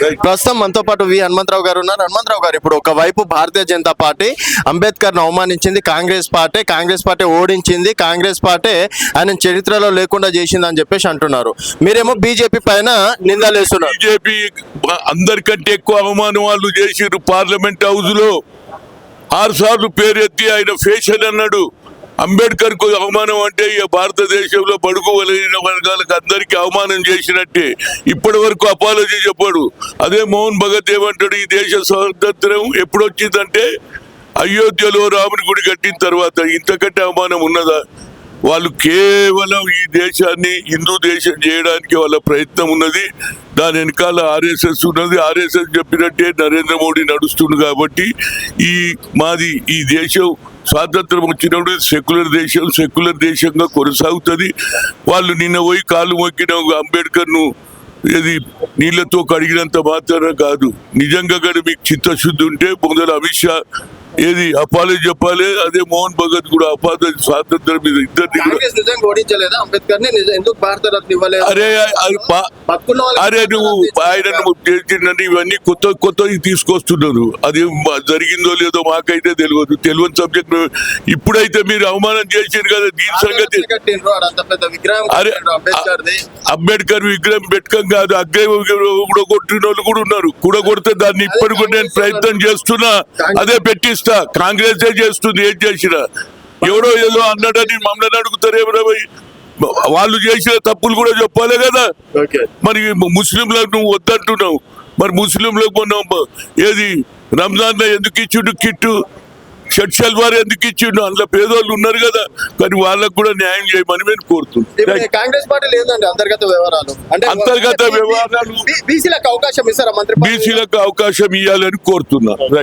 ప్రస్తుతం మనతో పాటు వి హనుమంతరావు గారు ఉన్నారు. హనుమంతరావు గారు, ఇప్పుడు ఒకవైపు భారతీయ జనతా పార్టీ అంబేద్కర్ ను అవమానించింది, కాంగ్రెస్ పార్టీ ఓడించింది, కాంగ్రెస్ పార్టీ ఆయన చరిత్రలో లేకుండా చేసింది అని చెప్పేసి అంటున్నారు. మీరేమో బీజేపీ పైన నిందలేస్తున్నారు. బీజేపీ అందరికంటే ఎక్కువ అవమానం వాళ్ళు చేసిరు. పార్లమెంట్ హౌస్ లో 6 సార్లు పేరెత్తి ఆయన ఫేషన్ అన్నాడు. అంబేద్కర్ కు అవమానం అంటే ఇక భారతదేశంలో బడుగు బలహీన వర్గాలకు అందరికీ అవమానం చేసినట్టే. ఇప్పటి వరకు అపాలజీ చెప్పాడు. అదే మోహన్ భగత్ ఏమంటాడు, ఈ దేశ స్వాతంత్రం ఎప్పుడు వచ్చిందంటే అయోధ్యలో రాముని గుడి కట్టిన తర్వాత. ఇంతకంటే అవమానం ఉన్నదా? వాళ్ళు కేవలం ఈ దేశాన్ని హిందూ దేశం చేయడానికి వాళ్ళ ప్రయత్నం ఉన్నది. దాని వెనకాల ఆర్ఎస్ఎస్ ఉన్నది. ఆర్ఎస్ఎస్ చెప్పినట్టే నరేంద్ర మోడీ నడుస్తుంది. కాబట్టి మాది ఈ దేశం స్వాతంత్రం వచ్చినప్పుడు సెక్యులర్ దేశంగా కొనసాగుతుంది. వాళ్ళు నిన్న పోయి కాళ్ళు మొక్కిన అంబేద్కర్ ను ఏది నీళ్లతో కడిగినంత మాత్రాన కాదు. నిజంగా కానీ మీకు చిత్తశుద్ధి ఉంటే మొదలు అమిత్ షా ఏది అపాలజీ చెప్పాలి. అదే మోహన్ భగత్ కూడా అపాలజీ స్వాతంత్రం మీద ఇద్దరిని అరే నువ్వు ఆయనను చేసిందని ఇవన్నీ కొత్త తీసుకొస్తున్నారు. అది జరిగిందో లేదో మాకైతే తెలియని సబ్జెక్ట్. ఇప్పుడైతే మీరు అవమానం చేసారు కదా, దీని సంగతి. అరే అంబేద్కర్ విగ్రహం పెట్టకం కాదు, కూడా కొట్టిన వాళ్ళు కూడా ఉన్నారు. కూడా కొడితే దాన్ని ఇప్పటికి నేను ప్రయత్నం చేస్తున్నా, అదే పెట్టిస్తా. కాంగ్రెస్ చేస్తుంది. ఏం చేసినా ఎవరో ఏదో అన్నాడని మమ్మల్ని అడుగుతారేమో. వాళ్ళు చేసిన తప్పులు కూడా చెప్పాలి కదా. మరి ముస్లింలకు నువ్వు వద్దంటున్నావు, మరి ముస్లింలకు మొన్న ఏది రంజాన్ లో ఎందుకు ఇచ్చిండు కిట్టు, షర్ట్ షల్వార్ ఎందుకు ఇచ్చిండు? అందులో పేదోళ్ళు ఉన్నారు కదా, కానీ వాళ్ళకు కూడా న్యాయం చేయమని మేము కోరుతున్నాం. కాంగ్రెస్ పార్టీ లేదండి అంతర్గత వ్యవహారాలు, బీసీలకు అవకాశం ఇవ్వాలని కోరుతున్నా.